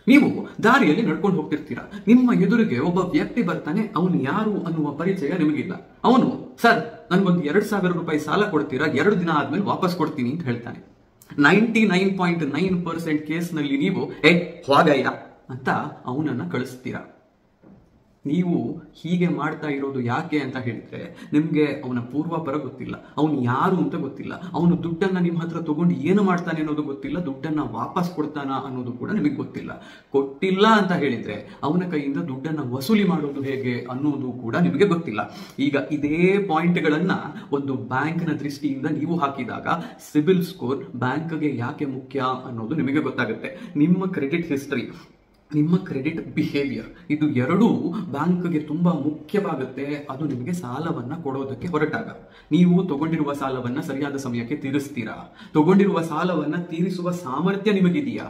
ನೀವು ದಾರಿಯಲ್ಲಿ ನಡ್ಕೊಂಡು ಹೋಗ್ತಿರ್ತೀರಾ, ನಿಮ್ಮ ಎದುರಿಗೆ ಒಬ್ಬ ವ್ಯಕ್ತಿ ಬರ್ತಾನೆ, ಅವನು ಯಾರು ಅನ್ನುವ ಪರಿಚಯ ನಿಮಗಿಲ್ಲ. ಅವನು, ಸರ್ ನನ್ಗೊಂದು 2,000 ರೂಪಾಯಿ ಸಾಲ ಕೊಡ್ತೀರಾ, 2 ದಿನ ಆದ್ಮೇಲೆ ವಾಪಸ್ ಕೊಡ್ತೀನಿ ಅಂತ ಹೇಳ್ತಾನೆ. 99.9% ಕೇಸ್ನಲ್ಲಿ ನೀವು ಹೋಗಯ್ಯ ಅಂತ ಅವನನ್ನ ಕಳಿಸ್ತೀರಾ. ನೀವು ಹೀಗೆ ಮಾಡ್ತಾ ಇರೋದು ಯಾಕೆ ಅಂತ ಹೇಳಿದ್ರೆ, ನಿಮ್ಗೆ ಅವನ ಪೂರ್ವಾಪರ ಗೊತ್ತಿಲ್ಲ, ಅವನು ಯಾರು ಅಂತ ಗೊತ್ತಿಲ್ಲ, ಅವನು ದುಡ್ಡನ್ನ ನಿಮ್ಮ ಹತ್ರ ತಗೊಂಡು ಏನು ಮಾಡ್ತಾನೆ ಅನ್ನೋದು ಗೊತ್ತಿಲ್ಲ, ದುಡ್ಡನ್ನ ವಾಪಸ್ ಕೊಡ್ತಾನ ಅನ್ನೋದು ಕೂಡ ನಿಮಗೆ ಗೊತ್ತಿಲ್ಲ. ಕೊಟ್ಟಿಲ್ಲ ಅಂತ ಹೇಳಿದ್ರೆ ಅವನ ಕೈಯಿಂದ ದುಡ್ಡನ್ನ ವಸೂಲಿ ಮಾಡೋದು ಹೇಗೆ ಅನ್ನೋದು ಕೂಡ ನಿಮಗೆ ಗೊತ್ತಿಲ್ಲ. ಈಗ ಇದೇ ಪಾಯಿಂಟ್ಗಳನ್ನ ಒಂದು ಬ್ಯಾಂಕ್ನ ದೃಷ್ಟಿಯಿಂದ ನೀವು ಹಾಕಿದಾಗ ಸಿಬಿಲ್ ಸ್ಕೋರ್ ಬ್ಯಾಂಕ್ಗೆ ಯಾಕೆ ಮುಖ್ಯ ಅನ್ನೋದು ನಿಮಗೆ ಗೊತ್ತಾಗುತ್ತೆ. ನಿಮ್ಮ ಕ್ರೆಡಿಟ್ ಹಿಸ್ಟರಿ, ನಿಮ್ಮ ಕ್ರೆಡಿಟ್ ಬಿಹೇವಿಯರ್, ಇದು ಎರಡೂ ಬ್ಯಾಂಕ್ಗೆ ತುಂಬಾ ಮುಖ್ಯವಾಗುತ್ತೆ. ಅದು ನಿಮಗೆ ಸಾಲವನ್ನ ಕೊಡೋದಕ್ಕೆ ಹೊರಟಾಗ ನೀವು ತಗೊಂಡಿರುವ ಸಾಲವನ್ನ ಸರಿಯಾದ ಸಮಯಕ್ಕೆ ತೀರಿಸ್ತೀರಾ? ತಗೊಂಡಿರುವ ಸಾಲವನ್ನ ತೀರಿಸುವ ಸಾಮರ್ಥ್ಯ ನಿಮಗಿದೆಯಾ?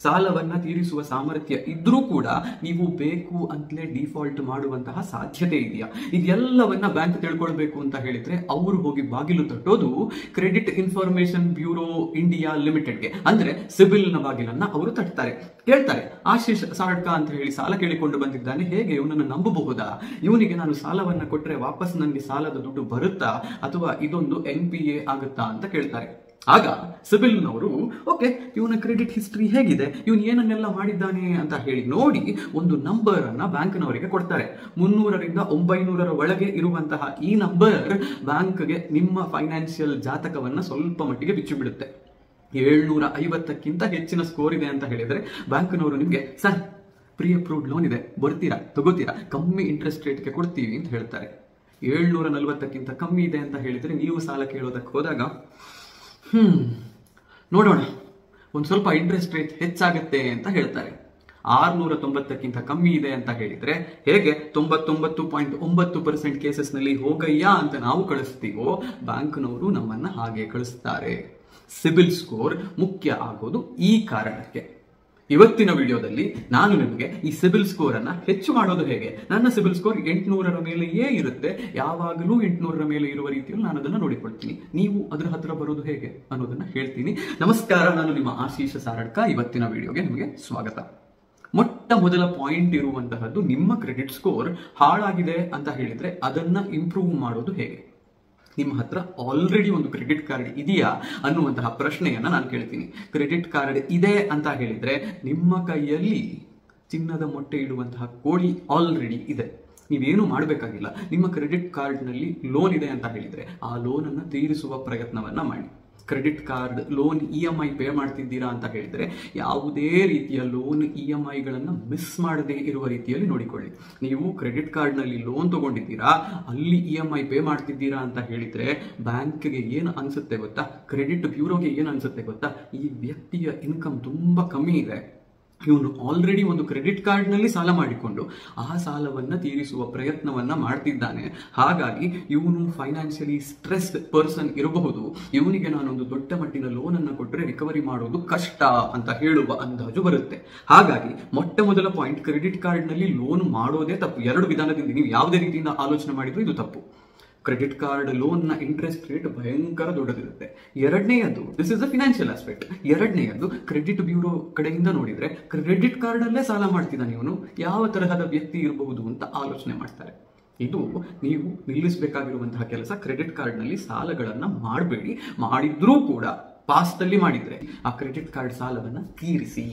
ಸಾಲವನ್ನ ತೀರಿಸುವ ಸಾಮರ್ಥ್ಯ ಇದ್ರೂ ಕೂಡ ನೀವು ಬೇಕು ಅಂತಲೇ ಡಿಫಾಲ್ಟ್ ಮಾಡುವಂತಹ ಸಾಧ್ಯತೆ ಇದೆಯಾ? ಇದೆಲ್ಲವನ್ನ ಬ್ಯಾಂಕ್ ತಿಳ್ಕೊಳ್ಬೇಕು ಅಂತ ಹೇಳಿದ್ರೆ ಅವರು ಹೋಗಿ ಬಾಗಿಲು ತಟ್ಟೋದು ಕ್ರೆಡಿಟ್ ಇನ್ಫಾರ್ಮೇಶನ್ ಬ್ಯೂರೋ ಇಂಡಿಯಾ ಲಿಮಿಟೆಡ್ಗೆ, ಅಂದ್ರೆ ಸಿಬಿಲ್ ನ ಬಾಗಿಲನ್ನ ಅವರು ತಟ್ತಾರೆ. ಕೇಳ್ತಾರೆ, ಆಶೀಶ್ ಸಾಡ್ಕ ಅಂತ ಹೇಳಿ ಸಾಲ ಕೇಳಿಕೊಂಡು ಬಂದಿದ್ದಾನೆ, ಹೇಗೆ ಇವನನ್ನು ನಂಬಬಹುದಾ? ಇವನಿಗೆ ನಾನು ಸಾಲವನ್ನ ಕೊಟ್ರೆ ವಾಪಸ್ ನನಗೆ ಸಾಲದ ದುಡ್ಡು ಬರುತ್ತಾ, ಅಥವಾ ಇದೊಂದು NPA ಆಗುತ್ತಾ ಅಂತ ಕೇಳ್ತಾರೆ. ಆಗ ಸಿಬಿಲ್ನವರು ಓಕೆ, ಇವನ ಕ್ರೆಡಿಟ್ ಹಿಸ್ಟ್ರಿ ಹೇಗಿದೆ, ಇವನು ಏನನ್ನೆಲ್ಲ ಮಾಡಿದ್ದಾನೆ ಅಂತ ಹೇಳಿ ನೋಡಿ ಒಂದು ನಂಬರ್ ಅನ್ನ ಬ್ಯಾಂಕ್ನವರಿಗೆ ಕೊಡ್ತಾರೆ. 300ರಿಂದ 900 ಒಳಗೆ ಇರುವಂತಹ ಈ ನಂಬರ್ ಬ್ಯಾಂಕ್ಗೆ ನಿಮ್ಮ ಫೈನಾನ್ಷಿಯಲ್ ಜಾತಕವನ್ನ ಸ್ವಲ್ಪ ಮಟ್ಟಿಗೆ ಬಿಚ್ಚಿಬಿಡುತ್ತೆ. 750ಕ್ಕಿಂತ ಹೆಚ್ಚಿನ ಸ್ಕೋರ್ ಇದೆ ಅಂತ ಹೇಳಿದ್ರೆ ಬ್ಯಾಂಕ್ನವರು ನಿಮ್ಗೆ, ಸರ್ ಪ್ರೀ ಅಪ್ರೂವ್ಡ್ ಲೋನ್ ಇದೆ, ಬರ್ತೀರಾ, ತಗೋತೀರಾ, ಕಮ್ಮಿ ಇಂಟ್ರೆಸ್ಟ್ ರೇಟ್ಗೆ ಕೊಡ್ತೀವಿ ಅಂತ ಹೇಳ್ತಾರೆ. 740ಕ್ಕಿಂತ ಕಮ್ಮಿ ಇದೆ ಅಂತ ಹೇಳಿದ್ರೆ ನೀವು ಸಾಲ ಕೇಳೋದಕ್ಕೆ ಹೋದಾಗ ನೋಡೋಣ, ಒಂದು ಸ್ವಲ್ಪ ಇಂಟ್ರೆಸ್ಟ್ ರೇಟ್ ಹೆಚ್ಚಾಗತ್ತೆ ಅಂತ ಹೇಳ್ತಾರೆ. 690ಕ್ಕಿಂತ ಕಮ್ಮಿ ಇದೆ ಅಂತ ಹೇಳಿದ್ರೆ ಹೇಗೆ 99.9% ಕೇಸಸ್ನಲ್ಲಿ ಹೋಗಯ್ಯ ಅಂತ ನಾವು ಕಳಿಸ್ತೀವೋ, ಬ್ಯಾಂಕ್ನವರು ನಮ್ಮನ್ನ ಹಾಗೆ ಕಳಿಸ್ತಾರೆ. ಸಿಬಿಲ್ ಸ್ಕೋರ್ ಮುಖ್ಯ ಆಗೋದು ಈ ಕಾರಣಕ್ಕೆ. ಇವತ್ತಿನ ವಿಡಿಯೋದಲ್ಲಿ ನಾನು ನಿಮಗೆ ಈ ಸಿಬಿಲ್ ಸ್ಕೋರ್ ಅನ್ನ ಹೆಚ್ಚು ಮಾಡೋದು ಹೇಗೆ, ನನ್ನ ಸಿಬಿಲ್ ಸ್ಕೋರ್ 800ರ ಮೇಲೆಯೇ ಇರುತ್ತೆ, ಯಾವಾಗಲೂ 800ರ ಮೇಲೆ ಇರುವ ರೀತಿಯಲ್ಲಿ ನಾನು ಅದನ್ನ ನೋಡಿಕೊಳ್ತೀನಿ, ನೀವು ಅದರ ಹತ್ರ ಬರೋದು ಹೇಗೆ ಅನ್ನೋದನ್ನ ಹೇಳ್ತೀನಿ. ನಮಸ್ಕಾರ, ನಾನು ನಿಮ್ಮ ಆಶೀಶ್ ಸಾರಡ್ಕ. ಇವತ್ತಿನ ವಿಡಿಯೋಗೆ ನಿಮಗೆ ಸ್ವಾಗತ. ಮೊಟ್ಟ ಮೊದಲ ಪಾಯಿಂಟ್ ಇರುವಂತಹದ್ದು, ನಿಮ್ಮ ಕ್ರೆಡಿಟ್ ಸ್ಕೋರ್ ಹಾಳಾಗಿದೆ ಅಂತ ಹೇಳಿದ್ರೆ ಅದನ್ನ ಇಂಪ್ರೂವ್ ಮಾಡೋದು ಹೇಗೆ. ನಿಮ್ಮ ಹತ್ರ ಆಲ್ರೆಡಿ ಒಂದು ಕ್ರೆಡಿಟ್ ಕಾರ್ಡ್ ಇದೆಯಾ ಅನ್ನುವಂತಹ ಪ್ರಶ್ನೆಯನ್ನ ನಾನು ಕೇಳ್ತೀನಿ. ಕ್ರೆಡಿಟ್ ಕಾರ್ಡ್ ಇದೆ ಅಂತ ಹೇಳಿದ್ರೆ ನಿಮ್ಮ ಕೈಯಲ್ಲಿ ಚಿನ್ನದ ಮೊಟ್ಟೆ ಇಡುವಂತಹ ಕೋಳಿ ಆಲ್ರೆಡಿ ಇದೆ, ನೀವೇನು ಮಾಡಬೇಕಾಗಿಲ್ಲ. ನಿಮ್ಮ ಕ್ರೆಡಿಟ್ ಕಾರ್ಡ್ನಲ್ಲಿ ಲೋನ್ ಇದೆ ಅಂತ ಹೇಳಿದ್ರೆ ಆ ಲೋನ್ ಅನ್ನ ತೀರಿಸುವ ಪ್ರಯತ್ನವನ್ನ ಮಾಡಿ. Credit card loan EMI pay ಮಾಡ್ತಿದ್ದೀರಾ ಅಂತ ಹೇಳಿದ್ರೆ ಯಾವುದೇ ರೀತಿಯ ಲೋನ್ EMIಗಳನ್ನ ಮಿಸ್ ಮಾಡದೇ ಇರುವ ರೀತಿಯಲ್ಲಿ ನೋಡಿಕೊಳ್ಳಿ. ನೀವು ಕ್ರೆಡಿಟ್ ಕಾರ್ಡ್ ನಲ್ಲಿ ಲೋನ್ ತಗೊಂಡಿದ್ದೀರಾ, ಅಲ್ಲಿ EMI ಪೇ ಮಾಡ್ತಿದ್ದೀರಾ ಅಂತ ಹೇಳಿದ್ರೆ ಬ್ಯಾಂಕ್ಗೆ ಏನು ಅನ್ಸುತ್ತೆ ಗೊತ್ತಾ, ಕ್ರೆಡಿಟ್ ಬ್ಯೂರೋಗೆ ಏನು ಅನ್ಸುತ್ತೆ ಗೊತ್ತಾ, ಈ ವ್ಯಕ್ತಿಯ ಇನ್ಕಮ್ ತುಂಬಾ ಕಮ್ಮಿ ಇದೆ, ಇವನು ಆಲ್ರೆಡಿ ಒಂದು ಕ್ರೆಡಿಟ್ ಕಾರ್ಡ್ ನಲ್ಲಿ ಸಾಲ ಮಾಡಿಕೊಂಡು ಆ ಸಾಲವನ್ನ ತೀರಿಸುವ ಪ್ರಯತ್ನವನ್ನ ಮಾಡ್ತಿದ್ದಾನೆ, ಹಾಗಾಗಿ ಇವನು ಫೈನಾನ್ಷಿಯಲಿ ಸ್ಟ್ರೆಸ್ಡ್ ಪರ್ಸನ್ ಇರಬಹುದು, ಇವನಿಗೆ ನಾನೊಂದು ದೊಡ್ಡ ಮಟ್ಟಿನ ಲೋನ್ ಅನ್ನ ಕೊಟ್ಟರೆ ರಿಕವರಿ ಮಾಡೋದು ಕಷ್ಟ ಅಂತ ಹೇಳುವ ಅಂದಾಜು ಬರುತ್ತೆ. ಹಾಗಾಗಿ ಮೊಟ್ಟ ಮೊದಲ ಪಾಯಿಂಟ್, ಕ್ರೆಡಿಟ್ ಕಾರ್ಡ್ ನಲ್ಲಿ ಲೋನ್ ಮಾಡೋದೇ ತಪ್ಪು. 2 ವಿಧಾನದಿಂದ ನೀವು ಯಾವುದೇ ರೀತಿಯಿಂದ ಆಲೋಚನೆ ಮಾಡಿದ್ರು ಇದು ತಪ್ಪು. ಕ್ರೆಡಿಟ್ ಕಾರ್ಡ್ ಲೋನ್ ನ ಇಂಟ್ರೆಸ್ಟ್ ರೇಟ್ ಭಯಂಕರ ದೊಡ್ಡದಿರುತ್ತೆ. ಎರಡನೆಯದು, this is the financial aspect. ಎರಡನೆಯದು, ಕ್ರೆಡಿಟ್ ಬ್ಯೂರೋ ಕಡೆಯಿಂದ ನೋಡಿದ್ರೆ ಕ್ರೆಡಿಟ್ ಕಾರ್ಡ್ ಅಲ್ಲೇ ಸಾಲ ಮಾಡ್ತಿದ್ದಾನೆ ಇವನು, ಯಾವ ತರಹದ ವ್ಯಕ್ತಿ ಇರಬಹುದು ಅಂತ ಆಲೋಚನೆ ಮಾಡ್ತಾರೆ. ಇದು ನೀವು ನಿಲ್ಲಿಸಬೇಕಾಗಿರುವಂತಹ ಕೆಲಸ. ಕ್ರೆಡಿಟ್ ಕಾರ್ಡ್ ನಲ್ಲಿ ಸಾಲಗಳನ್ನ ಮಾಡಬೇಡಿ, ಮಾಡಿದ್ರೂ ಕೂಡ ಪಾಸ್ಟ್ ಅಲ್ಲಿ ಮಾಡಿದ್ರೆ ಆ ಕ್ರೆಡಿಟ್ ಕಾರ್ಡ್ ಸಾಲವನ್ನ ತೀರಿಸಿ.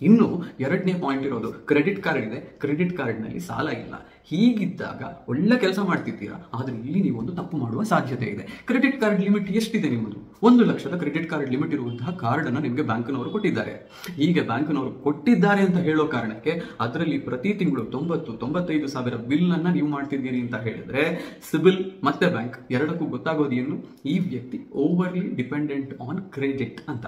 ಇನ್ನು ಎರಡನೇ ಪಾಯಿಂಟ್ ಇರೋದು, ಕ್ರೆಡಿಟ್ ಕಾರ್ಡ್ ಇದೆ, ಕ್ರೆಡಿಟ್ ಕಾರ್ಡ್ ನಲ್ಲಿ ಸಾಲ ಇಲ್ಲ. ಹೀಗಿದ್ದಾಗ ಒಳ್ಳೆ ಕೆಲಸ ಮಾಡ್ತಿದ್ದೀರಾ, ಆದ್ರೆ ಇಲ್ಲಿ ನೀವೊಂದು ತಪ್ಪು ಮಾಡುವ ಸಾಧ್ಯತೆ ಇದೆ. ಕ್ರೆಡಿಟ್ ಕಾರ್ಡ್ ಲಿಮಿಟ್ ಎಷ್ಟಿದೆ ನಿಮ್ಮದು? 1 ಲಕ್ಷದ ಕ್ರೆಡಿಟ್ ಕಾರ್ಡ್ ಲಿಮಿಟ್ ಇರುವಂತಹ ಕಾರ್ಡ್ ಅನ್ನ ನಿಮಗೆ ಬ್ಯಾಂಕ್ನವರು ಕೊಟ್ಟಿದ್ದಾರೆ. ಹೀಗೆ ಬ್ಯಾಂಕ್ನವರು ಕೊಟ್ಟಿದ್ದಾರೆ ಅಂತ ಹೇಳೋ ಕಾರಣಕ್ಕೆ ಅದರಲ್ಲಿ ಪ್ರತಿ ತಿಂಗಳು 90-95 ಸಾವಿರ ಬಿಲ್ ಅನ್ನ ನೀವು ಮಾಡ್ತಿದ್ದೀರಿ ಅಂತ ಹೇಳಿದ್ರೆ ಸಿಬಿಲ್ ಮತ್ತೆ ಬ್ಯಾಂಕ್ ಎರಡಕ್ಕೂ ಗೊತ್ತಾಗೋದು ಏನು, ಈ ವ್ಯಕ್ತಿ ಓವರ್ಲಿ ಡಿಪೆಂಡೆಂಟ್ ಆನ್ ಕ್ರೆಡಿಟ್ ಅಂತ.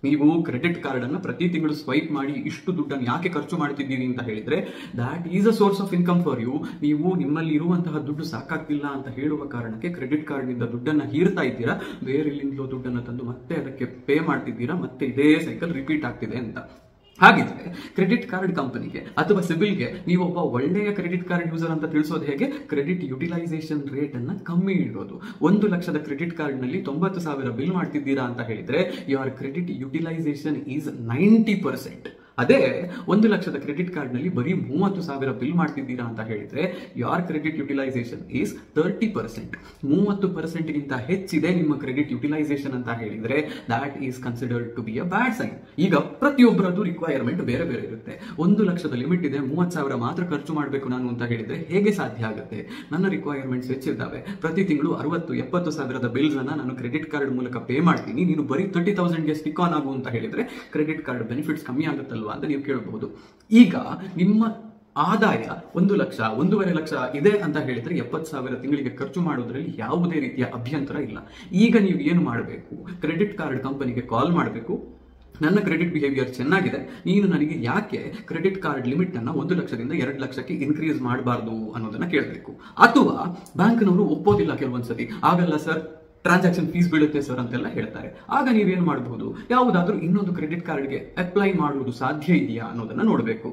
ನೀವು ಕ್ರೆಡಿಟ್ ಕಾರ್ಡ್ ಅನ್ನು ಪ್ರತಿ ತಿಂಗಳು ಸ್ವೈಪ್ ಮಾಡಿ ಇಷ್ಟು ದುಡ್ಡನ್ನು ಯಾಕೆ ಖರ್ಚು ಮಾಡ್ತಿದ್ದೀರಿ ಅಂತ ಹೇಳಿದ್ರೆ that is a source of income for you. ನೀವು ನಿಮ್ಮಲ್ಲಿ ಇರುವಂತಹ ದುಡ್ಡು ಸಾಕಾಗ್ತಿಲ್ಲ ಅಂತ ಹೇಳುವ ಕಾರಣಕ್ಕೆ ಕ್ರೆಡಿಟ್ ಕಾರ್ಡ್ ನಿಂದ ದುಡ್ಡನ್ನ ಹೀರ್ತಾ ಇದ್ದೀರಾ, ಬೇರೆಲ್ಲಿಂದಲೋ ದುಡ್ಡನ್ನು ತಂದು ಮತ್ತೆ ಅದಕ್ಕೆ ಪೇ ಮಾಡ್ತಿದ್ದೀರಾ, ಮತ್ತೆ ಇದೇ ಸೈಕಲ್ ರಿಪೀಟ್ ಆಗ್ತಿದೆ ಅಂತ. ಹಾಗಿದ್ರೆ ಕ್ರೆಡಿಟ್ ಕಾರ್ಡ್ ಕಂಪನಿಗೆ ಅಥವಾ ಸಿಬಿಲ್ಗೆ ನೀವು ಒಬ್ಬ ಒಳ್ಳೆಯ ಕ್ರೆಡಿಟ್ ಕಾರ್ಡ್ ಯೂಸರ್ ಅಂತ ತಿಳಿಸೋದು ಹೇಗೆ? ಕ್ರೆಡಿಟ್ ಯುಟಿಲೈಸೇಷನ್ ರೇಟ್ ಅನ್ನ ಕಮ್ಮಿ ಇಡೋದು. 1 ಲಕ್ಷದ ಕ್ರೆಡಿಟ್ ಕಾರ್ಡ್ ನಲ್ಲಿ 90 ಸಾವಿರ ಬಿಲ್ ಮಾಡ್ತಿದ್ದೀರಾ ಅಂತ ಹೇಳಿದ್ರೆ ಯುವರ್ ಕ್ರೆಡಿಟ್ ಯುಟಿಲೈಸೇಷನ್ ಈಸ್ 90%. ಅದೇ 1,00,000 ಕ್ರೆಡಿಟ್ ಕಾರ್ಡ್ ನಲ್ಲಿ ಬರೀ 30,000 ಬಿಲ್ ಮಾಡ್ತಿದ್ದೀರಾ ಅಂತ ಹೇಳಿದ್ರೆ ಯೋರ್ ಕ್ರೆಡಿಟ್ ಯುಟಿಲೈಸೇಷನ್ ಈಸ್ 30%. 30% ಗಿಂತ ಹೆಚ್ಚಿದೆ ನಿಮ್ಮ ಕ್ರೆಡಿಟ್ ಯುಟಿಲೈಸೇಷನ್ ಅಂತ ಹೇಳಿದ್ರೆ that is considered to be a bad sign. ಈಗ ಪ್ರತಿಯೊಬ್ಬರದ್ದು ರಿಕ್ವೈರ್ಮೆಂಟ್ ಬೇರೆ ಬೇರೆ ಇರುತ್ತೆ. 1,00,000 ಲಿಮಿಟ್ ಇದೆ, 30,000 ಮಾತ್ರ ಖರ್ಚು ಮಾಡಬೇಕು ನಾನು ಅಂತ ಹೇಳಿದ್ರೆ ಹೇಗೆ ಸಾಧ್ಯ ಆಗುತ್ತೆ? ನನ್ನ ರಿಕ್ವೈರ್ಮೆಂಟ್ಸ್ ಹೆಚ್ಚಿದ್ದಾವೆ. ಪ್ರತಿ ತಿಂಗಳು 60,000-70,000 ಬಿಲ್ಸ್ ಅನ್ನ ನಾನು ಕ್ರೆಡಿಟ್ ಕಾರ್ಡ್ ಮೂಲಕ ಪೇ ಮಾಡ್ತೀನಿ. ನೀನು ಬರೀ 30,000ಗೆ ಸ್ಟಿಕ್ ಆನ್ ಆಗು ಅಂತ ಹೇಳಿದ್ರೆ ಕ್ರೆಡಿಟ್ ಕಾರ್ಡ್ ಬೆನಿಫಿಟ್ಸ್ ಕಮ್ಮಿ ಆಗುತ್ತಲ್ವಾ ಅಂತ ನೀವು ಕೇಳಬಹುದು. ಈಗ ನಿಮ್ಮ ಆದಾಯ 1,00,000, 1,50,000 ಇದೆ ಅಂತ ಹೇಳಿದ್ರೆ 70,000 ತಿಂಗಳಿಗೆ ಖರ್ಚು ಮಾಡೋದ್ರಲ್ಲಿ ಯಾವುದೇ ರೀತಿಯ ಅಭ್ಯಂತರ ಇಲ್ಲ. ಈಗ ನೀವು ಏನು ಮಾಡಬೇಕು? ಕ್ರೆಡಿಟ್ ಕಾರ್ಡ್ ಕಂಪನಿಗೆ ಕಾಲ್ ಮಾಡಬೇಕು. ನನ್ನ ಕ್ರೆಡಿಟ್ ಬಿಹೇವಿಯರ್ ಚೆನ್ನಾಗಿದೆ, ನೀನು ನನಗೆ ಯಾಕೆ ಕ್ರೆಡಿಟ್ ಕಾರ್ಡ್ ಲಿಮಿಟ್ ಅನ್ನ 1,00,000ದಿಂದ 2,00,000ಕ್ಕೆ ಇನ್ಕ್ರೀಸ್ ಮಾಡಬಾರ್ದು ಅನ್ನೋದನ್ನ ಕೇಳಬೇಕು. ಅಥವಾ ಬ್ಯಾಂಕ್ನವರು ಒಪ್ಪೋದಿಲ್ಲ ಕೆಲವೊಂದ್ಸತಿ, ಆಗಲ್ಲ ಸರ್, ಟ್ರಾನ್ಸಾಕ್ಷನ್ ಫೀಸ್ ಬೀಳುತ್ತೆ ಸರ್ ಅಂತೆಲ್ಲ ಹೇಳ್ತಾರೆ. ಆಗ ನೀವೇನು ಮಾಡಬಹುದು? ಯಾವುದಾದ್ರೂ ಇನ್ನೊಂದು ಕ್ರೆಡಿಟ್ ಕಾರ್ಡ್ಗೆ ಅಪ್ಲೈ ಮಾಡುವುದು ಸಾಧ್ಯ ಇದೆಯಾ ಅನ್ನೋದನ್ನ ನೋಡಬೇಕು.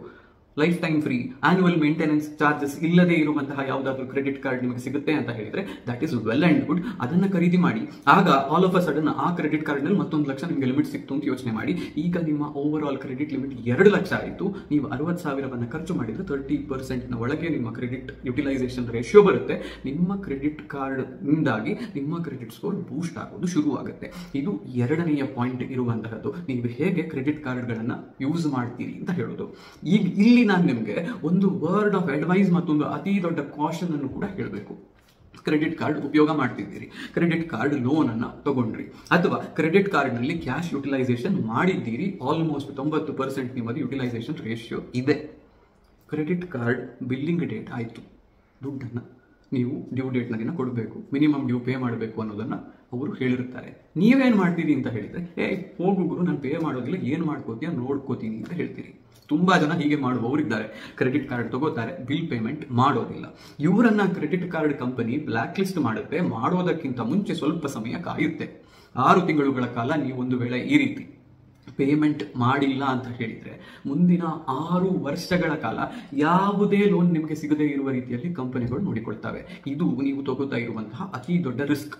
Life time free, annual maintenance charges ಇಲ್ಲದೆ ಇರುವಂತಹ ಯಾವುದಾದ್ರೂ ಕ್ರೆಡಿಟ್ ಕಾರ್ಡ್ ನಿಮಗೆ ಸಿಗುತ್ತೆ ಅಂತ ಹೇಳಿದ್ರೆ that is well and good. ಅದನ್ನ ಖರೀದಿ ಮಾಡಿ. ಆಗ ಆಲ್ ಆಫ್ ಅ ಸಡನ್ ಆ ಕ್ರೆಡಿಟ್ ಕಾರ್ಡ್ ನಲ್ಲಿ ಮತ್ತೊಂದು ಲಕ್ಷ ನಿಮಗೆ ಲಿಮಿಟ್ ಸಿಕ್ತು ಅಂತ ಯೋಚನೆ ಮಾಡಿ. ಈಗ ನಿಮ್ಮ ಓವರ್ ಆಲ್ ಕ್ರೆಡಿಟ್ ಲಿಮಿಟ್ 2,00,000 ಆಯಿತು. ನೀವು 60,000 ಖರ್ಚು ಮಾಡಿದ್ರೆ 30% ಒಳಗೆ ನಿಮ್ಮ ಕ್ರೆಡಿಟ್ ಯುಟಿಲೈಸೇಷನ್ ರೇಷಿಯೋ ಬರುತ್ತೆ. ನಿಮ್ಮ ಕ್ರೆಡಿಟ್ ಕಾರ್ಡ್ ನಿಂದಾಗಿ ನಿಮ್ಮ ಕ್ರೆಡಿಟ್ ಸ್ಕೋರ್ ಬೂಸ್ಟ್ ಆಗೋದು ಶುರುವಾಗುತ್ತೆ. ಇದು ಎರಡನೆಯ ಪಾಯಿಂಟ್ ಇರುವಂತಹದ್ದು, ನೀವು ಹೇಗೆ ಕ್ರೆಡಿಟ್ ಕಾರ್ಡ್ಗಳನ್ನ ಯೂಸ್ ಮಾಡ್ತೀರಿ ಅಂತ ಹೇಳೋದು. ಈಗ ಇಲ್ಲಿ ನಾನು ನಿಮಗೆ ಒಂದು ವರ್ಡ್ ಆಫ್ ಅಡ್ವೈಸ್ ಮತ್ತೊಂದು ಅತಿ ದೊಡ್ಡ ಕಾಷನ್ ಅನ್ನು ಕೂಡ ಹೇಳಬೇಕು. ಕ್ರೆಡಿಟ್ ಕಾರ್ಡ್ ಉಪಯೋಗ ಮಾಡ್ತಿದ್ದೀರಿ, ಕ್ರೆಡಿಟ್ ಕಾರ್ಡ್ ಲೋನ್ ಅನ್ನ ತಗೊಂಡ್ರಿ, ಅಥವಾ ಕ್ರೆಡಿಟ್ ಕಾರ್ಡ್ ನಲ್ಲಿ ಕ್ಯಾಶ್ ಯುಟಿಲೈಸೇಷನ್ ಮಾಡಿದ್ದೀರಿ, ಆಲ್ಮೋಸ್ಟ್ 90% ನಿಮ್ಮದು ಯುಟಿಲೈಸೇಷನ್ ರೇಷಿಯೋ ಇದೆ. ಕ್ರೆಡಿಟ್ ಕಾರ್ಡ್ ಬಿಲ್ಲಿಂಗ್ ಡೇಟ್ ಆಯಿತು, ದುಡ್ಡನ್ನ ನೀವು ಡ್ಯೂ ಡೇಟ್ನ ದಿನ ಕೊಡಬೇಕು, ಮಿನಿಮಮ್ ಡ್ಯೂ ಪೇ ಮಾಡಬೇಕು ಅನ್ನೋದನ್ನ ಅವರು ಹೇಳಿರ್ತಾರೆ. ನೀವೇನ್ ಮಾಡ್ತೀರಿ ಅಂತ ಹೇಳಿದ್ರೆ, ಹೋಗು ಗುರು, ನಾನು ಪೇ ಮಾಡೋದಿಲ್ಲ, ಏನ್ ಮಾಡ್ಕೋತೀಯ ನೋಡ್ಕೋತೀನಿ ಅಂತ ಹೇಳ್ತೀರಿ. ತುಂಬಾ ಜನ ಹೀಗೆ ಮಾಡುವವರಿದ್ದಾರೆ. ಕ್ರೆಡಿಟ್ ಕಾರ್ಡ್ ತಗೋತಾರೆ, ಬಿಲ್ ಪೇಮೆಂಟ್ ಮಾಡೋದಿಲ್ಲ. ಇವರನ್ನ credit card company blacklist ಮಾಡುತ್ತೆ. ಮಾಡೋದಕ್ಕಿಂತ ಮುಂಚೆ ಸ್ವಲ್ಪ ಸಮಯ ಕಾಯುತ್ತೆ. 6 ತಿಂಗಳುಗಳ ಕಾಲ ನೀವು ಒಂದು ವೇಳೆ ಈ ರೀತಿ ಪೇಮೆಂಟ್ ಮಾಡಿಲ್ಲ ಅಂತ ಹೇಳಿದ್ರೆ ಮುಂದಿನ 6 ವರ್ಷಗಳ ಕಾಲ ಯಾವುದೇ ಲೋನ್ ನಿಮಗೆ ಸಿಗದೇ ಇರುವ ರೀತಿಯಲ್ಲಿ ಕಂಪನಿಗಳು ನೋಡಿಕೊಳ್ತವೆ. ಇದು ನೀವು ತಗೋತಾ ಇರುವಂತಹ ಅತಿ ದೊಡ್ಡ ರಿಸ್ಕ್.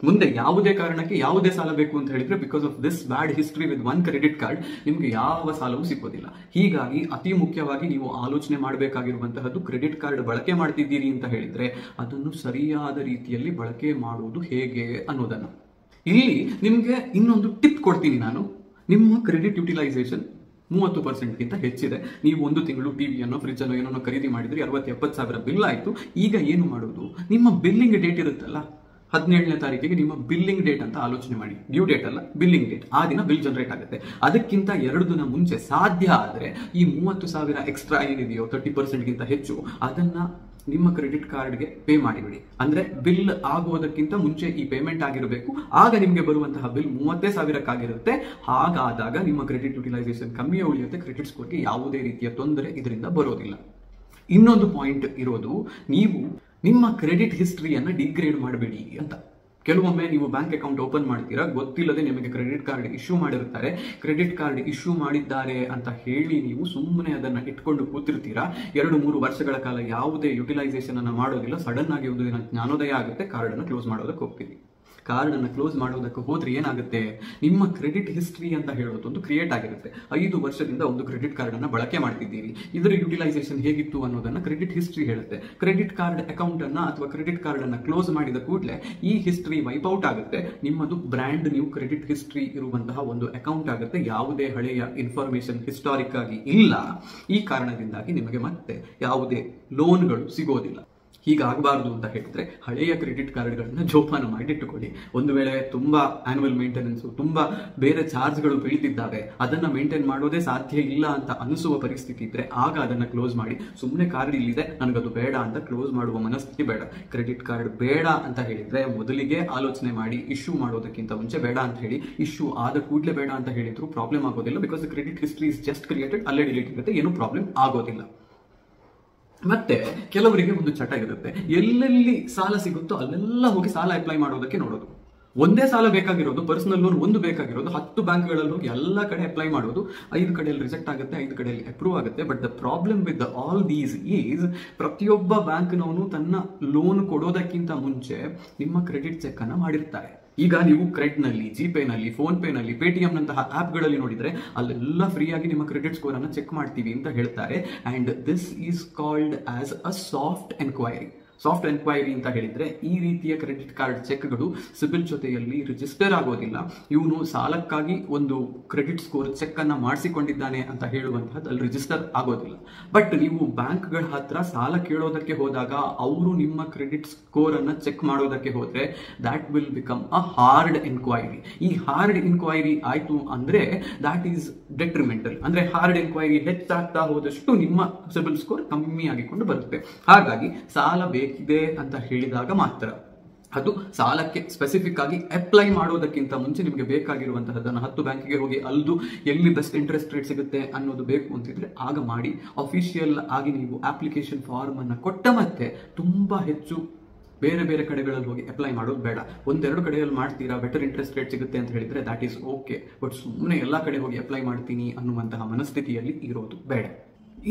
ಮುಂದೆ ಯಾವುದೇ ಕಾರಣಕ್ಕೆ ಯಾವುದೇ ಸಾಲ ಬೇಕು ಅಂತ ಹೇಳಿದ್ರೆ because of this bad history with one credit card ನಿಮ್ಗೆ ಯಾವ ಸಾಲವೂ ಸಿಗೋದಿಲ್ಲ. ಹೀಗಾಗಿ ಅತಿ ಮುಖ್ಯವಾಗಿ ನೀವು ಆಲೋಚನೆ ಮಾಡಬೇಕಾಗಿರುವಂತಹದ್ದು, ಕ್ರೆಡಿಟ್ ಕಾರ್ಡ್ ಬಳಕೆ ಮಾಡ್ತಿದ್ದೀರಿ ಅಂತ ಹೇಳಿದ್ರೆ ಅದನ್ನು ಸರಿಯಾದ ರೀತಿಯಲ್ಲಿ ಬಳಕೆ ಮಾಡುವುದು ಹೇಗೆ ಅನ್ನೋದನ್ನ. ಇಲ್ಲಿ ನಿಮ್ಗೆ ಇನ್ನೊಂದು ಟಿಪ್ ಕೊಡ್ತೀನಿ ನಾನು. ನಿಮ್ಮ ಕ್ರೆಡಿಟ್ ಯುಟಿಲೈಸೇಷನ್ 30%ಗಿಂತ ಹೆಚ್ಚಿದೆ. ನೀವು ಒಂದು ತಿಂಗಳು ಟಿವಿಯನ್ನು, ಫ್ರಿಜ್ ಅನ್ನು ಏನೋ ಖರೀದಿ ಮಾಡಿದ್ರೆ 60,000-70,000 ಬಿಲ್ ಆಯ್ತು. ಈಗ ಏನು ಮಾಡೋದು? ನಿಮ್ಮ ಬಿಲ್ಲಿಂಗ್ ಡೇಟ್ ಇರುತ್ತಲ್ಲ, 17ನೇ ತಾರೀಕಿಗೆ ನಿಮ್ಮ ಬಿಲ್ಲಿಂಗ್ ಡೇಟ್ ಅಂತ ಆಲೋಚನೆ ಮಾಡಿ. ಡ್ಯೂ ಡೇಟ್ ಅಲ್ಲ, ಬಿಲ್ಲಿಂಗ್ ಡೇಟ್. ಆ ದಿನ ಬಿಲ್ ಜನರೇಟ್ ಆಗುತ್ತೆ. ಅದಕ್ಕಿಂತ 2 ದಿನ ಮುಂಚೆ ಸಾಧ್ಯ ಆದ್ರೆ ಈ 30,000 ಎಕ್ಸ್ಟ್ರಾ ಏನಿದೆಯೋ 30%ಗಿಂತ ಹೆಚ್ಚು, ಅದನ್ನ ನಿಮ್ಮ ಕ್ರೆಡಿಟ್ ಕಾರ್ಡ್ಗೆ ಪೇ ಮಾಡಿಬಿಡಿ. ಅಂದ್ರೆ ಬಿಲ್ ಆಗೋದಕ್ಕಿಂತ ಮುಂಚೆ ಈ ಪೇಮೆಂಟ್ ಆಗಿರಬೇಕು. ಆಗ ನಿಮಗೆ ಬರುವಂತಹ ಬಿಲ್ 30,000ಕ್ಕಾಗಿರುತ್ತೆ. ಹಾಗಾದಾಗ ನಿಮ್ಮ ಕ್ರೆಡಿಟ್ ಯುಟಿಲೈಸೇಷನ್ ಕಮ್ಮಿ ಉಳಿಯುತ್ತೆ. ಕ್ರೆಡಿಟ್ ಸ್ಕೋರ್ಗೆ ಯಾವುದೇ ರೀತಿಯ ತೊಂದರೆ ಇದರಿಂದ ಬರೋದಿಲ್ಲ. ಇನ್ನೊಂದು ಪಾಯಿಂಟ್ ಇರೋದು, ನೀವು ನಿಮ್ಮ ಕ್ರೆಡಿಟ್ ಹಿಸ್ಟ್ರಿಯನ್ನ ಡಿಗ್ರೇಡ್ ಮಾಡಬೇಡಿ ಅಂತ. ಕೆಲವೊಮ್ಮೆ ನೀವು ಬ್ಯಾಂಕ್ ಅಕೌಂಟ್ ಓಪನ್ ಮಾಡ್ತೀರಾ, ಗೊತ್ತಿಲ್ಲದೆ ನಿಮಗೆ ಕ್ರೆಡಿಟ್ ಕಾರ್ಡ್ ಇಶ್ಯೂ ಮಾಡಿರ್ತಾರೆ. ಕ್ರೆಡಿಟ್ ಕಾರ್ಡ್ ಇಶ್ಯೂ ಮಾಡಿದ್ದಾರೆ ಅಂತ ಹೇಳಿ ನೀವು ಸುಮ್ಮನೆ ಅದನ್ನ ಇಟ್ಕೊಂಡು ಕೂತಿರ್ತೀರಾ. 2-3 ವರ್ಷಗಳ ಕಾಲ ಯಾವುದೇ ಯುಟಿಲೈಸೇಷನ್ ಅನ್ನ ಮಾಡೋದಿಲ್ಲ. ಸಡನ್ ಆಗಿ ಒಂದು ದಿನ ಜ್ಞಾನೋದಯ ಆಗುತ್ತೆ, ಕಾರ್ಡ್ ಅನ್ನು ಕ್ಲೋಸ್ ಮಾಡೋದಕ್ಕೆ ಹೋಗ್ತೀರಿ. ಕಾರ್ಡ್ ಅನ್ನು ಕ್ಲೋಸ್ ಮಾಡೋದಕ್ಕೆ ಹೋದ್ರೆ ಏನಾಗುತ್ತೆ? ನಿಮ್ಮ ಕ್ರೆಡಿಟ್ ಹಿಸ್ಟ್ರಿ ಅಂತ ಹೇಳೋದು ಒಂದು ಕ್ರಿಯೇಟ್ ಆಗಿರುತ್ತೆ. 5 ವರ್ಷದಿಂದ ಒಂದು ಕ್ರೆಡಿಟ್ ಕಾರ್ಡ್ ಅನ್ನ ಬಳಕೆ ಮಾಡ್ತಿದ್ದೀರಿ, ಇದರ ಯುಟಿಲೈಸೇಷನ್ ಹೇಗಿತ್ತು ಅನ್ನೋದನ್ನ ಕ್ರೆಡಿಟ್ ಹಿಸ್ಟ್ರಿ ಹೇಳುತ್ತೆ. ಕ್ರೆಡಿಟ್ ಕಾರ್ಡ್ ಅಕೌಂಟ್ ಅನ್ನ ಅಥವಾ ಕ್ರೆಡಿಟ್ ಕಾರ್ಡ್ ಅನ್ನ ಕ್ಲೋಸ್ ಮಾಡಿದ ಕೂಡಲೇ ಈ ಹಿಸ್ಟ್ರಿ ವೈಪ್ಔಟ್ ಆಗುತ್ತೆ. ನಿಮ್ಮದು ಬ್ರ್ಯಾಂಡ್ ನ್ಯೂ ಕ್ರೆಡಿಟ್ ಹಿಸ್ಟ್ರಿ ಇರುವಂತಹ ಒಂದು ಅಕೌಂಟ್ ಆಗುತ್ತೆ. ಯಾವುದೇ ಹಳೆಯ ಇನ್ಫಾರ್ಮೇಶನ್ ಹಿಸ್ಟಾರಿಕ್ ಆಗಿ ಇಲ್ಲ. ಈ ಕಾರಣದಿಂದಾಗಿ ನಿಮಗೆ ಮತ್ತೆ ಯಾವುದೇ ಲೋನ್ಗಳು ಸಿಗೋದಿಲ್ಲ. ಹೀಗಾಗಬಾರ್ದು ಅಂತ ಹೇಳಿದ್ರೆ ಹಳೆಯ ಕ್ರೆಡಿಟ್ ಕಾರ್ಡ್ಗಳನ್ನ ಜೋಪಾನ ಮಾಡಿಟ್ಟುಕೊಳ್ಳಿ. ಒಂದು ವೇಳೆ ತುಂಬಾ ಆನ್ಯುವಲ್ ಮೇಂಟೆನೆನ್ಸ್, ತುಂಬಾ ಬೇರೆ ಚಾರ್ಜ್ಗಳು ಬೀಳ್ತಿದ್ದಾವೆ, ಅದನ್ನ ಮೇಂಟೈನ್ ಮಾಡೋದೇ ಸಾಧ್ಯ ಇಲ್ಲ ಅಂತ ಅನಿಸುವ ಪರಿಸ್ಥಿತಿ ಇದ್ರೆ ಆಗ ಅದನ್ನ ಕ್ಲೋಸ್ ಮಾಡಿ. ಸುಮ್ಮನೆ ಕಾರ್ಡ್ ಇಲ್ಲಿದೆ, ನನಗದು ಬೇಡ ಅಂತ ಕ್ಲೋಸ್ ಮಾಡುವ ಮನಸ್ಥಿತಿ ಬೇಡ. ಕ್ರೆಡಿಟ್ ಕಾರ್ಡ್ ಬೇಡ ಅಂತ ಹೇಳಿದ್ರೆ ಮೊದಲಿಗೆ ಆಲೋಚನೆ ಮಾಡಿ. ಇಶ್ಯೂ ಮಾಡೋದಕ್ಕಿಂತ ಮುಂಚೆ ಬೇಡ ಅಂತ ಹೇಳಿ. ಇಶ್ಯೂ ಆದ ಕೂಡಲೇ ಬೇಡ ಅಂತ ಹೇಳಿದ್ರು ಪ್ರಾಬ್ಲಮ್ ಆಗೋದಿಲ್ಲ. Because credit history is just created, ಅಲ್ಲೇ ಡಿಲೀಟ್ ಇರುತ್ತೆ, ಏನು ಪ್ರಾಬ್ಲಮ್ ಆಗೋದಿಲ್ಲ. ಮತ್ತೆ ಕೆಲವರಿಗೆ ಒಂದು ಚಟ ಇರುತ್ತೆ, ಎಲ್ಲೆಲ್ಲಿ ಸಾಲ ಸಿಗುತ್ತೋ ಅಲ್ಲೆಲ್ಲ ಹೋಗಿ ಸಾಲ ಅಪ್ಲೈ ಮಾಡೋದಕ್ಕೆ ನೋಡೋದು. ಒಂದೇ ಸಾಲ ಬೇಕಾಗಿರೋದು, ಪರ್ಸನಲ್ ಲೋನ್ ಒಂದು ಬೇಕಾಗಿರೋದು, 10 ಬ್ಯಾಂಕ್ಗಳಲ್ಲಿ ಹೋಗಿ ಎಲ್ಲ ಕಡೆ ಅಪ್ಲೈ ಮಾಡೋದು. 5 ಕಡೆಯಲ್ಲಿ ರಿಜೆಕ್ಟ್ ಆಗುತ್ತೆ, 5 ಕಡೆಯಲ್ಲಿ ಅಪ್ರೂವ್ ಆಗುತ್ತೆ. But the problem with all these is, ಪ್ರತಿಯೊಬ್ಬ ಬ್ಯಾಂಕ್ನವನು ತನ್ನ ಲೋನ್ ಕೊಡೋದಕ್ಕಿಂತ ಮುಂಚೆ ನಿಮ್ಮ ಕ್ರೆಡಿಟ್ ಚೆಕ್ ಅನ್ನ ಮಾಡಿರ್ತಾರೆ. ಈಗ ನೀವು ಕ್ರೆಡ್ನಲ್ಲಿ, ಜಿಪೇನಲ್ಲಿ, ಫೋನ್ ಪೇನಲ್ಲಿ, ಪೇಟಿಎಂ ನಂತಹ ಆಪ್ಗಳಲ್ಲಿ ನೋಡಿದ್ರೆ ಅಲ್ಲೆಲ್ಲ ಫ್ರೀಯಾಗಿ ನಿಮ್ಮ ಕ್ರೆಡಿಟ್ ಸ್ಕೋರ್ ಅನ್ನು ಚೆಕ್ ಮಾಡ್ತೀವಿ ಅಂತ ಹೇಳ್ತಾರೆ. And this is called as a soft enquiry. Soft enquiry ಅಂತ ಹೇಳಿದ್ರೆ ಈ ರೀತಿಯ ಕ್ರೆಡಿಟ್ ಕಾರ್ಡ್ ಚೆಕ್ಗಳು ಸಿಬಿಲ್ ಜೊತೆಯಲ್ಲಿ ರಿಜಿಸ್ಟರ್ ಆಗೋದಿಲ್ಲ. ಇವನು ಸಾಲಕ್ಕಾಗಿ ಒಂದು ಕ್ರೆಡಿಟ್ ಸ್ಕೋರ್ ಚೆಕ್ ಅನ್ನ ಮಾಡಿಸಿಕೊಂಡಿದ್ದಾನೆ ಅಂತ ಹೇಳುವಂತಹದ್ದು ಅಲ್ಲಿ ರಿಜಿಸ್ಟರ್ ಆಗೋದಿಲ್ಲ. ಬಟ್ ನೀವು ಬ್ಯಾಂಕ್ಗಳ ಹತ್ರ ಸಾಲ ಕೇಳೋದಕ್ಕೆ ಹೋದಾಗ ಅವರು ನಿಮ್ಮ ಕ್ರೆಡಿಟ್ ಸ್ಕೋರ್ ಅನ್ನ ಚೆಕ್ ಮಾಡೋದಕ್ಕೆ ಹೋದ್ರೆ ದಾಟ್ will become a hard enquiry. ಈ ಹಾರ್ಡ್ ಎನ್ಕ್ವೈರಿ ಆಯ್ತು ಅಂದ್ರೆ ದಾಟ್ ಈಸ್ ಡೆಟ್ರಿಮೆಂಟಲ್. ಅಂದ್ರೆ ಹಾರ್ಡ್ ಎನ್ಕ್ವೈರಿ ಹೆಚ್ಚಾಗ್ತಾ ಹೋದಷ್ಟು ನಿಮ್ಮ ಸಿಬಿಲ್ ಸ್ಕೋರ್ ಕಮ್ಮಿ ಆಗಿಕೊಂಡು ಬರುತ್ತೆ. ಹಾಗಾಗಿ ಸಾಲ ಬೇಕಿದೆ ಅಂತ ಹೇಳಿದಾಗ ಮಾತ್ರ, ಅದು ಸಾಲಕ್ಕೆ ಸ್ಪೆಸಿಫಿಕ್ ಆಗಿ ಅಪ್ಲೈ ಮಾಡೋದಕ್ಕಿಂತ ಮುಂಚೆ ನಿಮಗೆ ಬೇಕಾಗಿರುವಂತಹದನ್ನು 10 ಬ್ಯಾಂಕಿಗೆ ಹೋಗಿ ಅಲ್ದು ಎಲ್ಲಿ ಬೆಸ್ಟ್ ಇಂಟ್ರೆಸ್ಟ್ ರೇಟ್ ಸಿಗುತ್ತೆ ಅನ್ನೋದು ಬೇಕು ಅಂತಿದ್ರೆ ಆಗ ಮಾಡಿ. ಅಫಿಷಿಯಲ್ ಆಗಿ ನೀವು ಅಪ್ಲಿಕೇಶನ್ ಫಾರ್ಮ್ ಅನ್ನ ಕೊಟ್ಟ ಮತ್ತೆ ತುಂಬಾ ಹೆಚ್ಚು ಬೇರೆ ಬೇರೆ ಕಡೆಗಳಲ್ಲಿ ಹೋಗಿ ಅಪ್ಲೈ ಮಾಡೋದು ಬೇಡ. ಒಂದೆರಡು ಕಡೆಯಲ್ಲಿ ಮಾಡ್ತೀರಾ, ಬೆಟರ್ ಇಂಟ್ರೆಸ್ಟ್ ರೇಟ್ ಸಿಗುತ್ತೆ ಅಂತ ಹೇಳಿದ್ರೆ ದಾಟ್ ಈಸ್ ಓಕೆ. ಬಟ್ ಸುಮ್ಮನೆ ಎಲ್ಲಾ ಕಡೆ ಹೋಗಿ ಅಪ್ಲೈ ಮಾಡ್ತೀನಿ ಅನ್ನುವಂತಹ ಮನಸ್ಥಿತಿಯಲ್ಲಿ ಇರೋದು ಬೇಡ.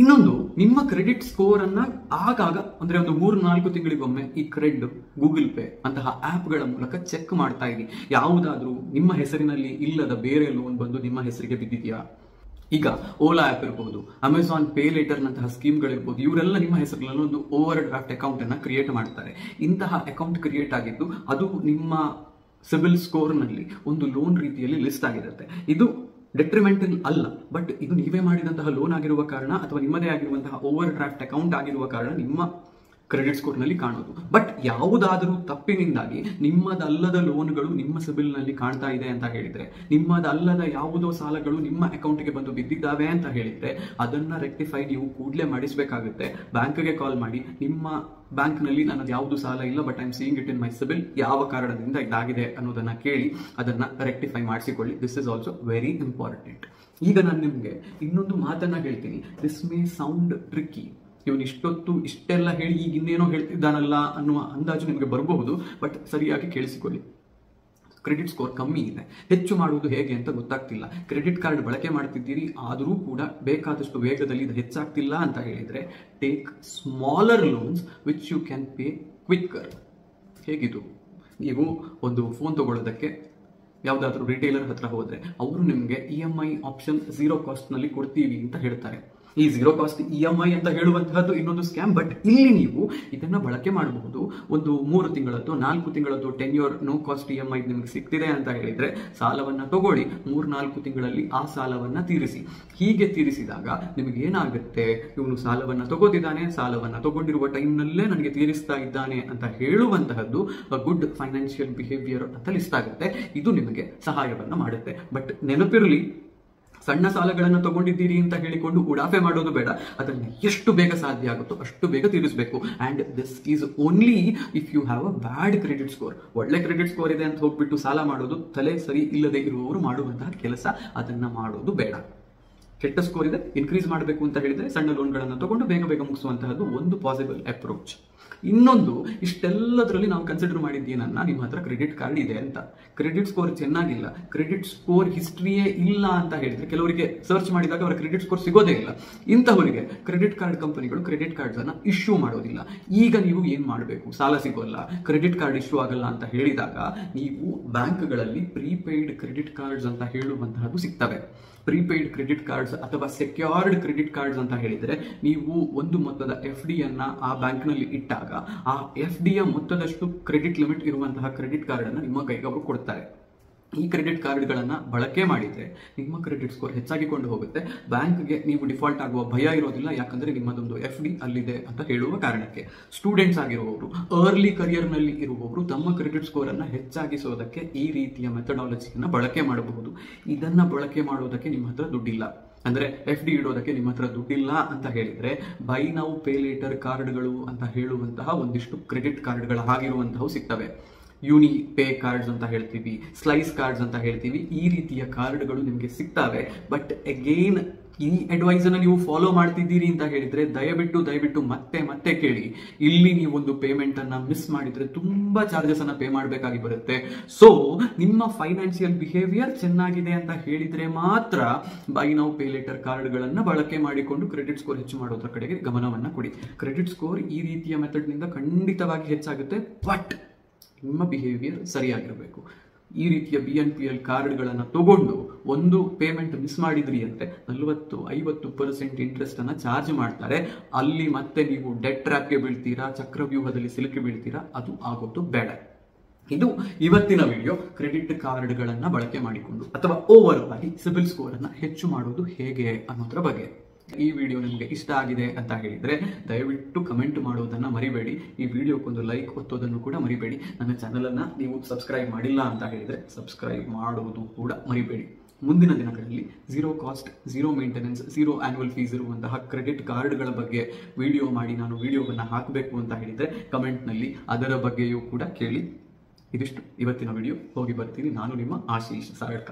ಇನ್ನೊಂದು, ನಿಮ್ಮ ಕ್ರೆಡಿಟ್ ಸ್ಕೋರ್ ಅನ್ನ ಆಗಾಗ ಅಂದ್ರೆ ಒಂದು 3-4 ತಿಂಗಳಿಗೊಮ್ಮೆ ಈ ಕ್ರೆಡ್, ಗೂಗಲ್ ಪೇ ಅಂತಹ ಆಪ್ಗಳ ಮೂಲಕ ಚೆಕ್ ಮಾಡ್ತಾ ಇರಿ. ಯಾವುದಾದ್ರೂ ನಿಮ್ಮ ಹೆಸರಿನಲ್ಲಿ ಇಲ್ಲದ ಬೇರೆ ಲೋನ್ ಬಂದು ನಿಮ್ಮ ಹೆಸರಿಗೆ ಬಿದ್ದಿದೆಯಾ? ಈಗ ಓಲಾ ಆಪ್ ಇರಬಹುದು, ಅಮೆಜಾನ್ ಪೇ ಲೇಟರ್ ನಂತಹ ಸ್ಕೀಮ್ಗಳಿರ್ಬೋದು, ಇವರೆಲ್ಲ ನಿಮ್ಮ ಹೆಸರಿನಲ್ಲಿ ಒಂದು ಓವರ್ ಡ್ರಾಫ್ಟ್ ಅಕೌಂಟ್ ಅನ್ನ ಕ್ರಿಯೇಟ್ ಮಾಡ್ತಾರೆ. ಇಂತಹ ಅಕೌಂಟ್ ಕ್ರಿಯೇಟ್ ಆಗಿದ್ದು ಅದು ನಿಮ್ಮ ಸಿಬಿಲ್ ಸ್ಕೋರ್ ನಲ್ಲಿ ಒಂದು ಲೋನ್ ರೀತಿಯಲ್ಲಿ ಲಿಸ್ಟ್ ಆಗಿರುತ್ತೆ. ಇದು ಡೆಟ್ರಿಮೆಂಟಲ್ ಅಲ್ಲ, ಬಟ್ ಇದು ನೀವೇ ಮಾಡಿದಂತಹ ಲೋನ್ ಆಗಿರುವ ಕಾರಣ ಅಥವಾ ನಿಮ್ಮದೇ ಆಗಿರುವಂತಹ ಓವರ್ ಡ್ರಾಫ್ಟ್ ಅಕೌಂಟ್ ಆಗಿರುವ ಕಾರಣ ನಿಮ್ಮ ಕ್ರೆಡಿಟ್ ಸ್ಕೋರ್ ನಲ್ಲಿ ಕಾಣೋದು. ಬಟ್ ಯಾವುದಾದರೂ ತಪ್ಪಿನಿಂದಾಗಿ ನಿಮ್ಮದಲ್ಲದ ಲೋನ್ಗಳು ನಿಮ್ಮ ಸಿಬಿಲ್ ನಲ್ಲಿ ಕಾಣ್ತಾ ಇದೆ ಅಂತ ಹೇಳಿದ್ರೆ, ನಿಮ್ಮದಲ್ಲದ ಯಾವುದೋ ಸಾಲಗಳು ನಿಮ್ಮ ಅಕೌಂಟ್ಗೆ ಬಂದು ಬಿದ್ದಿದ್ದಾವೆ ಅಂತ ಹೇಳಿದ್ರೆ ಅದನ್ನ ರೆಕ್ಟಿಫೈ ನೀವು ಕೂಡಲೇ ಮಾಡಿಸಬೇಕಾಗುತ್ತೆ. ಬ್ಯಾಂಕ್ಗೆ ಕಾಲ್ ಮಾಡಿ, ನಿಮ್ಮ ಬ್ಯಾಂಕ್ ನಲ್ಲಿ ನನ್ನದು ಯಾವುದು ಸಾಲ ಇಲ್ಲ, but I am seeing it in my CIBIL, ಯಾವ ಕಾರಣದಿಂದ ಇದಾಗಿದೆ ಅನ್ನೋದನ್ನ ಕೇಳಿ ಅದನ್ನ ರೆಕ್ಟಿಫೈ ಮಾಡಿಸಿಕೊಳ್ಳಿ. This is also very important. ಈಗ ನಾನು ನಿಮ್ಗೆ ಇನ್ನೊಂದು ಮಾತನ್ನ ಹೇಳ್ತೀನಿ. This may sound tricky. ಇವನು ಇಷ್ಟೆಲ್ಲ ಹೇಳಿ ಈಗ ಇನ್ನೇನೋ ಹೇಳ್ತಿದ್ದಾನಲ್ಲ ಅನ್ನುವ ಅಂದಾಜು ನಿಮಗೆ ಬರಬಹುದು, ಬಟ್ ಸರಿಯಾಗಿ ಕೇಳಿಸಿಕೊಳ್ಳಿ. ಕ್ರೆಡಿಟ್ ಸ್ಕೋರ್ ಕಮ್ಮಿ ಇದೆ, ಹೆಚ್ಚು ಮಾಡುವುದು ಹೇಗೆ ಅಂತ ಗೊತ್ತಾಗ್ತಿಲ್ಲ. ಕ್ರೆಡಿಟ್ ಕಾರ್ಡ್ ಬಳಕೆ ಮಾಡ್ತಿದ್ದೀರಿ, ಆದರೂ ಕೂಡ ಬೇಕಾದಷ್ಟು ವೇಗದಲ್ಲಿ ಇದು ಹೆಚ್ಚಾಗ್ತಿಲ್ಲ ಅಂತ ಹೇಳಿದ್ರೆ, take smaller loans which you can pay quicker. ಹೇಗಿದು? ನೀವು ಒಂದು ಫೋನ್ ತಗೊಳ್ಳೋದಕ್ಕೆ ಯಾವುದಾದ್ರೂ ರಿಟೇಲರ್ ಹತ್ರ ಹೋದ್ರೆ ಅವರು ನಿಮಗೆ EMI ಆಪ್ಷನ್ 0 ಕಾಸ್ಟ್ ನಲ್ಲಿ ಕೊಡ್ತೀವಿ ಅಂತ ಹೇಳ್ತಾರೆ. ಈ 0 ಕಾಸ್ಟ್ EMI ಅಂತ ಹೇಳುವಂತಹದ್ದು ಇನ್ನೊಂದು ಸ್ಕ್ಯಾಮ್. ಬಟ್ ಇಲ್ಲಿ ನೀವು ಇದನ್ನ ಬಳಕೆ ಮಾಡಬಹುದು. ಒಂದು 3 ತಿಂಗಳದ್ದು 4 ತಿಂಗಳದ್ದು ಟೆನ್ಯೂರ್ ನೋ ಕಾಸ್ಟ್ EMI ನಿಮಗೆ ಸಿಗ್ತಿದೆ ಅಂತ ಹೇಳಿದ್ರೆ ಸಾಲವನ್ನ ತಗೊಳ್ಳಿ, 3-4 ತಿಂಗಳಲ್ಲಿ ಆ ಸಾಲವನ್ನ ತೀರಿಸಿ. ಹೀಗೆ ತೀರಿಸಿದಾಗ ನಿಮಗೆ ಏನಾಗುತ್ತೆ, ಇವನು ಸಾಲವನ್ನ ತಗೋತಿದ್ದಾನೆ, ಸಾಲವನ್ನ ತಗೊಂಡಿರುವ ಟೈಮ್ ನಲ್ಲೇ ನನಗೆ ತೀರಿಸ್ತಾ ಇದ್ದಾನೆ ಅಂತ ಹೇಳುವಂತಹದ್ದು ಗುಡ್ ಫೈನಾನ್ಷಿಯಲ್ ಬಿಹೇವಿಯರ್ ಅಂತ ಲಿಸ್ಟ್ ಆಗುತ್ತೆ. ಇದು ನಿಮಗೆ ಸಹಾಯವನ್ನ ಮಾಡುತ್ತೆ. ಬಟ್ ನೆನಪಿರಲಿ, ಸಣ್ಣ ಸಾಲಗಳನ್ನು ತಗೊಂಡಿದ್ದೀರಿ ಅಂತ ಹೇಳಿಕೊಂಡು ಉಡಾಫೆ ಮಾಡೋದು ಬೇಡ. ಅದನ್ನ ಎಷ್ಟು ಬೇಗ ಸಾಧ್ಯ ಆಗುತ್ತೋ ಅಷ್ಟು ಬೇಗ ತೀರಿಸಬೇಕು. And this is only if you have a bad credit score. ಒಳ್ಳೆ ಕ್ರೆಡಿಟ್ ಸ್ಕೋರ್ ಇದೆ ಅಂತ ಹೋಗ್ಬಿಟ್ಟು ಸಾಲ ಮಾಡೋದು ತಲೆ ಸರಿ ಇಲ್ಲದೆ ಇರುವವರು ಮಾಡುವಂತಹ ಕೆಲಸ. ಅದನ್ನ ಮಾಡೋದು ಬೇಡ. ಕೆಟ್ಟ ಸ್ಕೋರ್ ಇದೆ, ಇನ್ಕ್ರೀಸ್ ಮಾಡಬೇಕು ಅಂತ ಹೇಳಿದ್ರೆ ಸಣ್ಣ ಲೋನ್ಗಳನ್ನು ತಗೊಂಡು ಬೇಗ ಬೇಗ ಮುಗಿಸುವಂತಹದ್ದು ಒಂದು ಪಾಸಿಬಲ್ ಅಪ್ರೋಚ್. ಇನ್ನೊಂದು, ಇಷ್ಟೆಲ್ಲದರಲ್ಲಿ ನಾವು ಕನ್ಸಿಡರ್ ಮಾಡಿದ್ದೇನನ್ನ, ನಿಮ್ಮ ಹತ್ರ ಕ್ರೆಡಿಟ್ ಕಾರ್ಡ್ ಇದೆ ಅಂತ, ಕ್ರೆಡಿಟ್ ಸ್ಕೋರ್ ಚೆನ್ನಾಗಿಲ್ಲ, ಕ್ರೆಡಿಟ್ ಸ್ಕೋರ್ ಹಿಸ್ಟ್ರಿಯೇ ಇಲ್ಲ ಅಂತ ಹೇಳಿದ್ರೆ ಕೆಲವರಿಗೆ ಸರ್ಚ್ ಮಾಡಿದಾಗ ಅವರ ಕ್ರೆಡಿಟ್ ಸ್ಕೋರ್ ಸಿಗೋದೇ ಇಲ್ಲ. ಇಂತಹವರಿಗೆ ಕ್ರೆಡಿಟ್ ಕಾರ್ಡ್ ಕಂಪನಿಗಳು ಕ್ರೆಡಿಟ್ ಕಾರ್ಡ್ಸ್ ಅನ್ನ ಇಶ್ಯೂ ಮಾಡೋದಿಲ್ಲ. ಈಗ ನೀವು ಏನ್ ಮಾಡಬೇಕು? ಸಾಲ ಸಿಗೋಲ್ಲ, ಕ್ರೆಡಿಟ್ ಕಾರ್ಡ್ ಇಶ್ಯೂ ಆಗಲ್ಲ ಅಂತ ಹೇಳಿದಾಗ ನೀವು ಬ್ಯಾಂಕ್ಗಳಲ್ಲಿ ಪ್ರೀಪೇಯ್ಡ್ ಕ್ರೆಡಿಟ್ ಕಾರ್ಡ್ಸ್ ಅಂತ ಹೇಳುವಂತಹದ್ದು ಸಿಗ್ತವೆ. ಪ್ರೀಪೇಯ್ಡ್ ಕ್ರೆಡಿಟ್ ಕಾರ್ಡ್ಸ್ ಅಥವಾ ಸೆಕ್ಯೂರ್ಡ್ ಕ್ರೆಡಿಟ್ ಕಾರ್ಡ್ಸ್ ಅಂತ ಹೇಳಿದ್ರೆ, ನೀವು ಒಂದು ಮೊತ್ತದ FD ಅನ್ನ ಆ ಬ್ಯಾಂಕ್ ನಲ್ಲಿ ಇಟ್ಟಾಗ ಆ FD ಯ ಮೊತ್ತದಷ್ಟು ಕ್ರೆಡಿಟ್ ಲಿಮಿಟ್ ಇರುವಂತಹ ಕ್ರೆಡಿಟ್ ಕಾರ್ಡ್ ಅನ್ನ ನಿಮ್ಮ ಕೈಗೆ ಅವರು ಕೊಡ್ತಾರೆ. ಈ ಕ್ರೆಡಿಟ್ ಕಾರ್ಡ್ಗಳನ್ನ ಬಳಕೆ ಮಾಡಿದ್ರೆ ನಿಮ್ಮ ಕ್ರೆಡಿಟ್ ಸ್ಕೋರ್ ಹೆಚ್ಚಾಗಿಕೊಂಡು ಹೋಗುತ್ತೆ. ಬ್ಯಾಂಕ್ಗೆ ನೀವು ಡಿಫಾಲ್ಟ್ ಆಗುವ ಭಯ ಇರೋದಿಲ್ಲ, ಯಾಕಂದ್ರೆ ನಿಮ್ಮದೊಂದು FD ಅಲ್ಲಿದೆ ಅಂತ ಹೇಳುವ ಕಾರಣಕ್ಕೆ. ಸ್ಟೂಡೆಂಟ್ಸ್ ಆಗಿರುವವರು, ಅರ್ಲಿ ಕರಿಯರ್ ನಲ್ಲಿ ಇರುವವರು ತಮ್ಮ ಕ್ರೆಡಿಟ್ ಸ್ಕೋರ್ ಅನ್ನ ಹೆಚ್ಚಾಗಿಸೋದಕ್ಕೆ ಈ ರೀತಿಯ ಮೆಥಡಾಲಜಿಯನ್ನ ಬಳಕೆ ಮಾಡಬಹುದು. ಇದನ್ನ ಬಳಕೆ ಮಾಡೋದಕ್ಕೆ ನಿಮ್ಮ ಹತ್ರ ದುಡ್ಡಿಲ್ಲ, ಅಂದ್ರೆ FD ಇಡೋದಕ್ಕೆ ನಿಮ್ಮ ಹತ್ರ ದುಡ್ಡಿಲ್ಲ ಅಂತ ಹೇಳಿದ್ರೆ, ಬೈ ನೌ ಪೇ ಲೇಟರ್ ಕಾರ್ಡ್ಗಳು ಅಂತ ಹೇಳುವಂತಹ ಒಂದಿಷ್ಟು ಕ್ರೆಡಿಟ್ ಕಾರ್ಡ್ಗಳ ಆಗಿರುವಂತಹ ಸಿಗ್ತವೆ. ಯೂನಿ ಪೇ ಕಾರ್ಡ್ಸ್ ಅಂತ ಹೇಳ್ತೀವಿ, ಸ್ಲೈಸ್ ಕಾರ್ಡ್ಸ್ ಅಂತ ಹೇಳ್ತೀವಿ. ಈ ರೀತಿಯ ಕಾರ್ಡ್ಗಳು ನಿಮಗೆ ಸಿಗ್ತವೆ. ಬಟ್ ಅಗೇನ್ ಈ ಅಡ್ವೈಸ್ ಅನ್ನ ನೀವು ಫಾಲೋ ಮಾಡ್ತಿದ್ದೀರಿ ಅಂತ ಹೇಳಿದ್ರೆ ದಯವಿಟ್ಟು ಮತ್ತೆ ಕೇಳಿ. ಇಲ್ಲಿ ನೀವೊಂದು ಪೇಮೆಂಟ್ ಅನ್ನ ಮಿಸ್ ಮಾಡಿದ್ರೆ ತುಂಬಾ ಚಾರ್ಜಸ್ ಅನ್ನ ಪೇ ಮಾಡಬೇಕಾಗಿ ಬರುತ್ತೆ. ಸೊ ನಿಮ್ಮ ಫೈನಾನ್ಷಿಯಲ್ ಬಿಹೇವಿಯರ್ ಚೆನ್ನಾಗಿದೆ ಅಂತ ಹೇಳಿದ್ರೆ ಮಾತ್ರ ಬೈ ನೌ ಪೇ ಲೇಟರ್ ಕಾರ್ಡ್ಗಳನ್ನ ಬಳಕೆ ಮಾಡಿಕೊಂಡು ಕ್ರೆಡಿಟ್ ಸ್ಕೋರ್ ಹೆಚ್ಚು ಮಾಡೋದ್ರ ಕಡೆಗೆ ಗಮನವನ್ನ ಕೊಡಿ. ಕ್ರೆಡಿಟ್ ಸ್ಕೋರ್ ಈ ರೀತಿಯ ಮೆಥಡ್ ನಿಂದ ಖಂಡಿತವಾಗಿ ಹೆಚ್ಚಾಗುತ್ತೆ, ಬಟ್ ನಿಮ್ಮ ಬಿಹೇವಿಯರ್ ಸರಿಯಾಗಿರಬೇಕು. ಈ ರೀತಿಯ BNPL ಕಾರ್ಡ್ಗಳನ್ನು ತಗೊಂಡು ಒಂದು ಪೇಮೆಂಟ್ ಮಿಸ್ ಮಾಡಿದ್ರಿ ಅಂದ್ರೆ 40-50% ಇಂಟ್ರೆಸ್ಟ್ ಅನ್ನ ಚಾರ್ಜ್ ಮಾಡ್ತಾರೆ. ಅಲ್ಲಿ ಮತ್ತೆ ನೀವು ಡೆಟ್ ಟ್ರ್ಯಾಪ್ಗೆ ಬೀಳ್ತೀರಾ, ಚಕ್ರವ್ಯೂಹದಲ್ಲಿ ಸಿಲುಕಿ ಬೀಳ್ತೀರಾ. ಅದು ಆಗೋದು ಬೇಡ. ಇದು ಇವತ್ತಿನ ವಿಡಿಯೋ. ಕ್ರೆಡಿಟ್ ಕಾರ್ಡ್ಗಳನ್ನ ಬಳಕೆ ಮಾಡಿಕೊಂಡು ಅಥವಾ ಓವರ್ ಆಗಿ ಸಿಬಿಲ್ ಸ್ಕೋರ್ ಅನ್ನ ಹೆಚ್ಚು ಮಾಡೋದು ಹೇಗೆ ಅನ್ನೋದ್ರ ಬಗ್ಗೆ. ಈ ವಿಡಿಯೋ ನಿಮಗೆ ಇಷ್ಟ ಆಗಿದೆ ಅಂತ ಹೇಳಿದ್ರೆ ದಯವಿಟ್ಟು ಕಮೆಂಟ್ ಮಾಡೋದನ್ನ ಮರಿಬೇಡಿ. ಈ ವಿಡಿಯೋಕ್ಕೊಂದು ಲೈಕ್ ಒತ್ತೋದನ್ನು ಕೂಡ ಮರಿಬೇಡಿ. ನನ್ನ ಚಾನೆಲ್ ಅನ್ನ ನೀವು ಸಬ್ಸ್ಕ್ರೈಬ್ ಮಾಡಿಲ್ಲ ಅಂತ ಹೇಳಿದ್ರೆ ಸಬ್ಸ್ಕ್ರೈಬ್ ಮಾಡೋದು ಕೂಡ ಮರಿಬೇಡಿ. ಮುಂದಿನ ದಿನಗಳಲ್ಲಿ zero cost, zero maintenance, zero annual fees ಇರುವಂತಹ ಕ್ರೆಡಿಟ್ ಕಾರ್ಡ್ಗಳ ಬಗ್ಗೆ ವಿಡಿಯೋ ಮಾಡಿ ನಾನು ವಿಡಿಯೋವನ್ನು ಹಾಕಬೇಕು ಅಂತ ಹೇಳಿದ್ರೆ ಕಮೆಂಟ್ನಲ್ಲಿ ಅದರ ಬಗ್ಗೆಯೂ ಕೂಡ ಕೇಳಿ. ಇದಿಷ್ಟು ಇವತ್ತಿನ ವಿಡಿಯೋ. ಹೋಗಿ ಬರ್ತೀನಿ. ನಾನು ನಿಮ್ಮ ಆಶೀಶ್ ಸಾರಡ್ಕ.